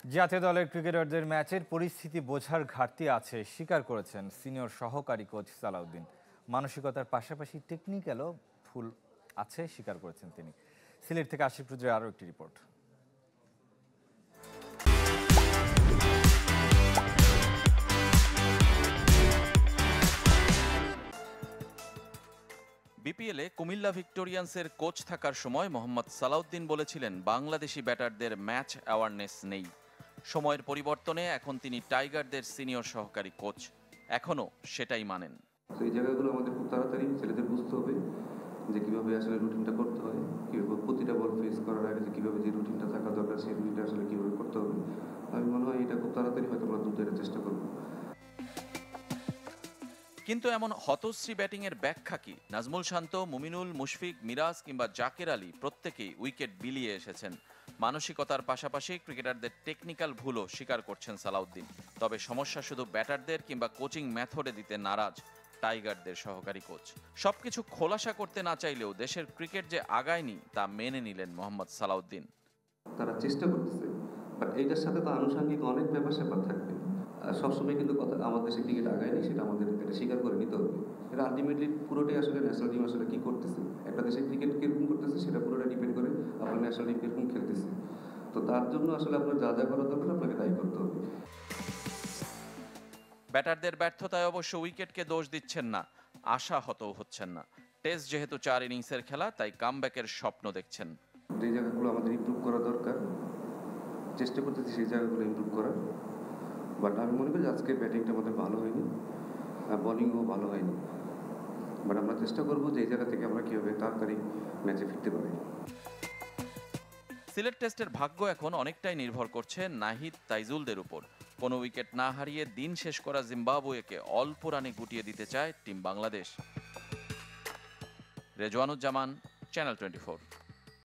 জাতীয় দলের ক্রিকেটারদের ম্যাচের পরিস্থিতি বোঝার ঘাটতি আছে স্বীকার করেছেন সিনিয়র সহকারী কোচ সালাউদ্দিন। মানসিকতার পাশাপাশি টেকনিক্যালও ভুল আছে স্বীকার করেছেন তিনি। সিলেট থেকে আশিক রুদ্রের আরও একটি রিপোর্ট। বিপিএলে কুমিল্লা ভিক্টোরিয়ান্সের কোচ থাকার সময় মোহাম্মদ সালাউদ্দিন বলেছিলেন বাংলাদেশি ব্যাটারদের ম্যাচ অ্যাওয়ারনেস নেই। সময়ের পরিবর্তনে এখন তিনি টাইগারদের সিনিয়র সহকারী কোচ, এখনও সেটাই মানেন। এই জায়গাগুলো আমাদের খুব তাড়াতাড়ি ছেলেদের বুঝতে হবে যে কীভাবে আসলে রুটিনটা করতে হয়, কীভাবে প্রতিটা বল ফেস করার আগে যে কীভাবে যে রুটিনটা থাকা দরকার সেই রুটিনটা আসলে কীভাবে করতে হবে। আমি মনে হয় এটা খুব তাড়াতাড়ি হয়তো আমরা দ্রুত এটার চেষ্টা করবো। কিন্তু এমন হতশ্রী ব্যাটিংয়ের ব্যাখ্যা কি? নাজমুল শান্ত, মুমিনুল, মুশফিক, মিরাজ কিংবা জাকের আলী প্রত্যেকেই উইকেট বিলিয়ে এসেছেন। মানসিকতার পাশাপাশি ক্রিকেটারদের টেকনিক্যাল ভুলও স্বীকার করছেন সালাউদ্দিন। তবে সমস্যা শুধু ব্যাটারদের কিংবা কোচিং মেথডে দিতে নারাজ টাইগারদের সহকারী কোচ। সবকিছু খোলাসা করতে না চাইলেও দেশের ক্রিকেট যে আগায়নি তা মেনে নিলেন মোহাম্মদ সালাউদ্দিন। তারা চেষ্টা করতেছে, বাট এইটার সাথে তো আনুষঙ্গিক অনেক ব্যাপার স্যাপার থাকবে। সবসময় কিন্তু কথা আমাদের দেশে ক্রিকেট আগায়নি, সেটা আমাদের এটা স্বীকার করে নিতে হবে। এটা আলটিমেটলি পুরোটাই আসলে ন্যাশনাল টিম আসলে কী করতেছে, একটা দেশে ক্রিকেট কীরকম করতেছে সেটা পুরোটা ডিপেন্ড করে আপনার ন্যাশনাল টিম কীরকম খেলতেছে। তো তার জন্য আসলে আপনার যা যা করা দরকার আপনাকে তাই করতে হবে। ব্যাটারদের ব্যর্থতায় অবশ্য উইকেটকে দোষ দিচ্ছেন না, আশাহতও হচ্ছেন না। টেস্ট যেহেতু 4 ইনিংসের খেলা, তাই কামব্যাকের স্বপ্ন দেখছেন। যে জায়গাগুলো আমাদের ইমপ্রুভ করা দরকার চেষ্টা করতেছি সেই জায়গাগুলো ইমপ্রুভ করার। বাট আমি মনে করি আজকে ব্যাটিংটা আমাদের ভালো হয়নি, বোলিংও ভালো হয়নি। বাট আমরা চেষ্টা করবো যে এই জায়গা থেকে আমরা কীভাবে তাড়াতাড়ি ম্যাচে ফিরতে পারি। সিলেট টেস্টের ভাগ্য এখন অনেকটাই নির্ভর করছে নাহিদ, তাইজুলদের উপর। কোনো উইকেট না হারিয়ে দিন শেষ করা জিম্বাবুয়েকে অল্প রানে গুটিয়ে দিতে চায় টিম বাংলাদেশ। রেজওয়ানুজ্জামান, চ্যানেল 24।